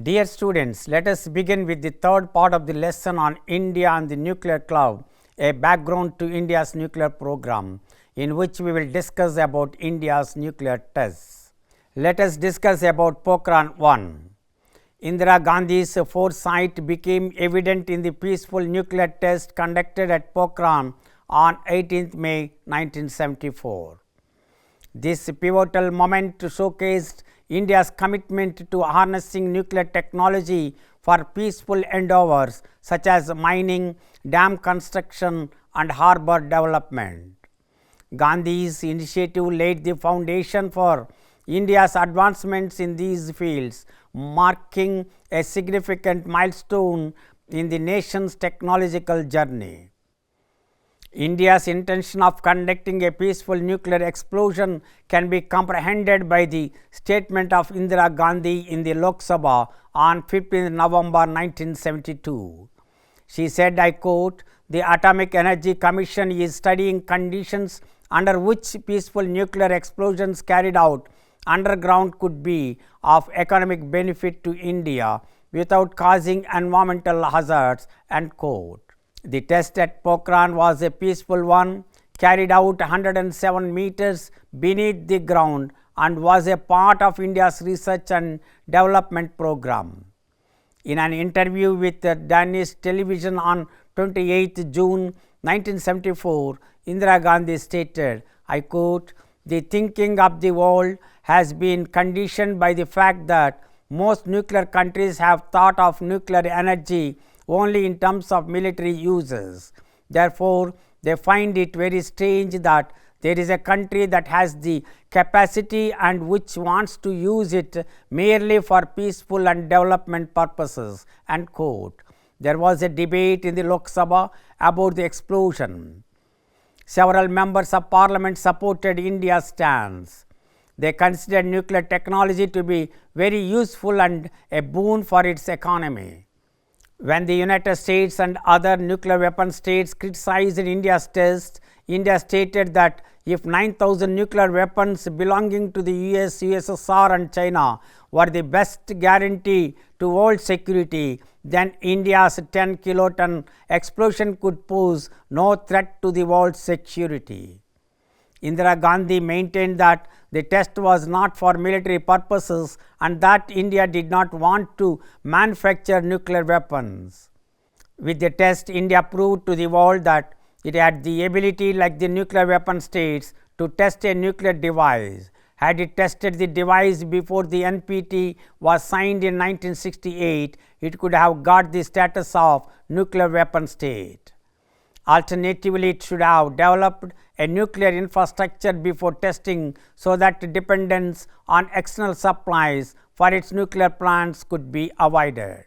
Dear students, let us begin with the third part of the lesson on India and the nuclear club, a background to India's nuclear program, in which we will discuss about India's nuclear tests. Let us discuss about Pokhran 1. Indira Gandhi's foresight became evident in the peaceful nuclear test conducted at Pokhran on 18 May 1974. This pivotal moment showcased India's commitment to harnessing nuclear technology for peaceful endeavors such as mining, dam construction and harbour development. Gandhi's initiative laid the foundation for India's advancements in these fields, marking a significant milestone in the nation's technological journey. India's intention of conducting a peaceful nuclear explosion can be comprehended by the statement of Indira Gandhi in the Lok Sabha on 15 November 1972. She said, I quote, "The Atomic Energy Commission is studying conditions under which peaceful nuclear explosions carried out underground could be of economic benefit to India without causing environmental hazards." End quote. The test at Pokhran was a peaceful one, carried out 107 meters beneath the ground and was a part of India's research and development program. In an interview with Danish television on 28 June 1974, Indira Gandhi stated, I quote, "The thinking of the world has been conditioned by the fact that most nuclear countries have thought of nuclear energy only in terms of military uses. Therefore, they find it very strange that there is a country that has the capacity and which wants to use it merely for peaceful and development purposes." End quote. There was a debate in the Lok Sabha about the explosion. Several members of parliament supported India's stance. They considered nuclear technology to be very useful and a boon for its economy. When the United States and other nuclear weapon states criticized India's test, India stated that if 9,000 nuclear weapons belonging to the US, USSR and China were the best guarantee to world security, then India's 10 kiloton explosion could pose no threat to the world's security. Indira Gandhi maintained that the test was not for military purposes and that India did not want to manufacture nuclear weapons. With the test, India proved to the world that it had the ability, like the nuclear weapon states, to test a nuclear device. Had it tested the device before the NPT was signed in 1968, it could have got the status of nuclear weapon state. Alternatively, it should have developed a nuclear infrastructure before testing so that dependence on external supplies for its nuclear plants could be avoided.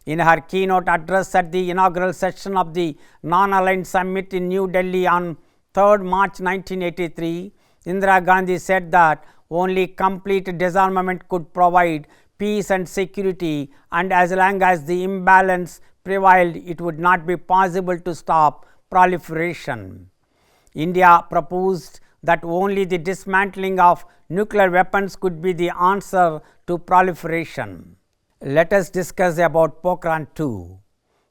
In her keynote address at the inaugural session of the Non-Aligned Summit in New Delhi on 3rd March 1983, Indira Gandhi said that only complete disarmament could provide peace and security, and as long as the imbalance prevailed, it would not be possible to stop proliferation. India proposed that only the dismantling of nuclear weapons could be the answer to proliferation. Let us discuss about Pokhran 2.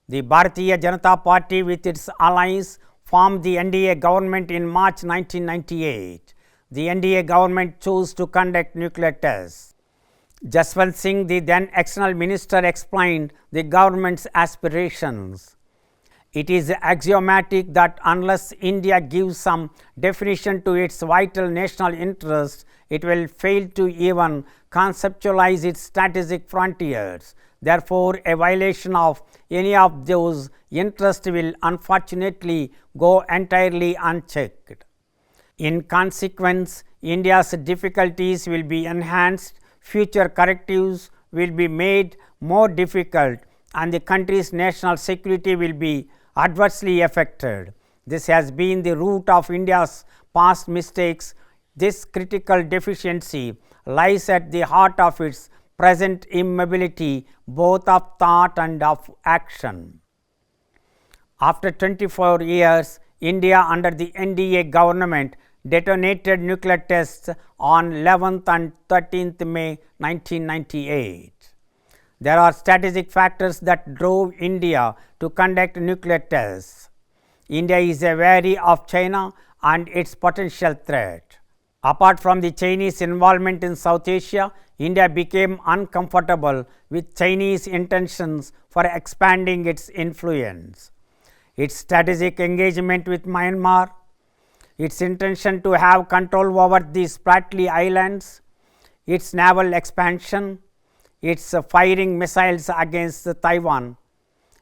The Bharatiya Janata Party with its allies formed the NDA government in March 1998. The NDA government chose to conduct nuclear tests. Jaswant Singh, the then external minister, explained the government's aspirations. It is axiomatic that unless India gives some definition to its vital national interest, it will fail to even conceptualize its strategic frontiers. Therefore, a violation of any of those interests will unfortunately go entirely unchecked. In consequence, India's difficulties will be enhanced, future correctives will be made more difficult, and the country's national security will be adversely affected. This has been the root of India's past mistakes. This critical deficiency lies at the heart of its present immobility, both of thought and of action. After 24 years, India under the NDA government detonated nuclear tests on 11th and 13th May 1998. There are strategic factors that drove India to conduct nuclear tests. India is wary of China and its potential threat. Apart from the Chinese involvement in South Asia, India became uncomfortable with Chinese intentions for expanding its influence. Its strategic engagement with Myanmar, its intention to have control over the Spratly Islands, its naval expansion, its firing missiles against Taiwan,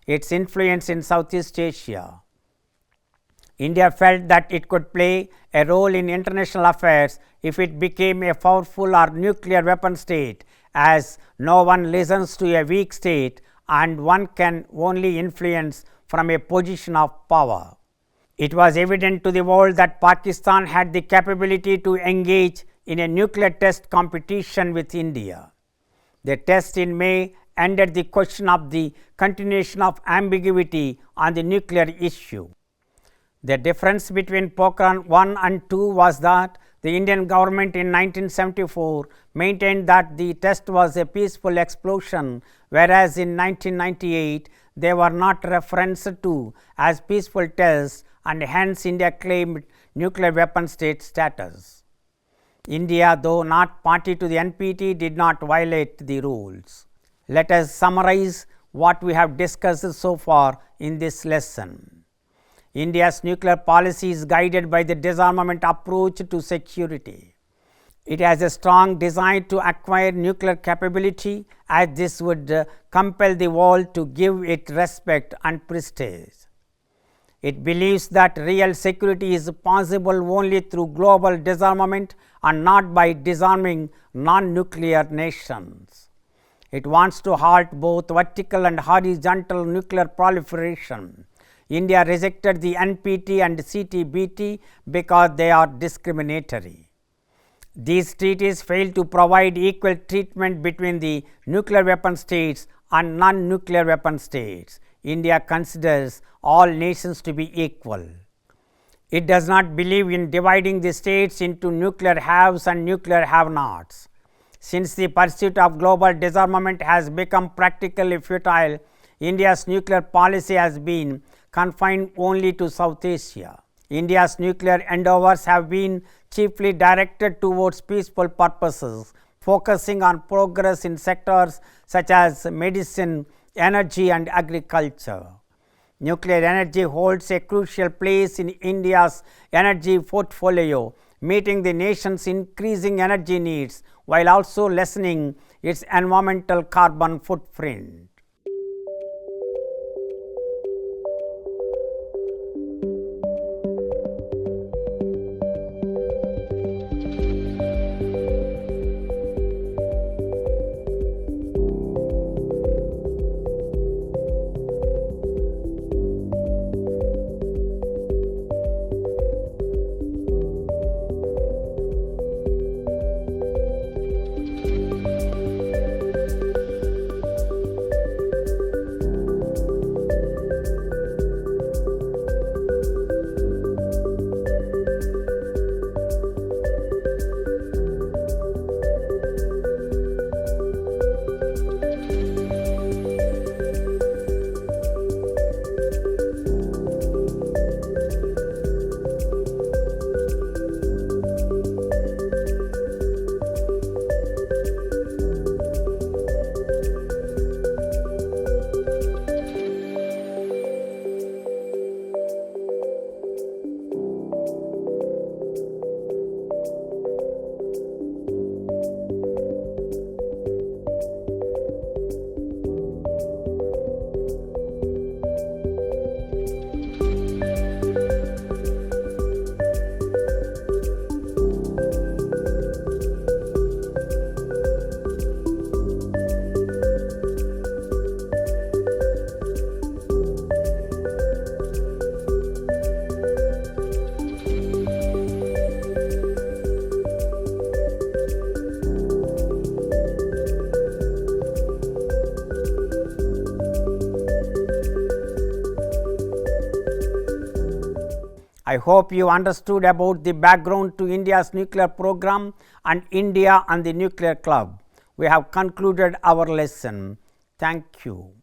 its influence in Southeast Asia. India felt that it could play a role in international affairs if it became a powerful or nuclear weapon state, as no one listens to a weak state and one can only influence from a position of power. It was evident to the world that Pakistan had the capability to engage in a nuclear test competition with India. The test in May ended the question of the continuation of ambiguity on the nuclear issue. The difference between Pokhran 1 and 2 was that the Indian government in 1974 maintained that the test was a peaceful explosion, whereas in 1998 they were not referenced to as peaceful tests, and hence India claimed nuclear weapon state status. India, though not party to the NPT, did not violate the rules. Let us summarize what we have discussed so far in this lesson. India's nuclear policy is guided by the disarmament approach to security. It has a strong desire to acquire nuclear capability, as this would compel the world to give it respect and prestige. It believes that real security is possible only through global disarmament and not by disarming non-nuclear nations. It wants to halt both vertical and horizontal nuclear proliferation. India rejected the NPT and CTBT because they are discriminatory. These treaties fail to provide equal treatment between the nuclear weapon states and non-nuclear weapon states. India considers all nations to be equal. It does not believe in dividing the states into nuclear haves and nuclear have-nots. Since the pursuit of global disarmament has become practically futile, India's nuclear policy has been confined only to South Asia. India's nuclear endeavors have been chiefly directed towards peaceful purposes, focusing on progress in sectors such as medicine, energy and agriculture. Nuclear energy holds a crucial place in India's energy portfolio, meeting the nation's increasing energy needs while also lessening its environmental carbon footprint. I hope you understood about the background to India's nuclear program and India and the nuclear club. We have concluded our lesson. Thank you.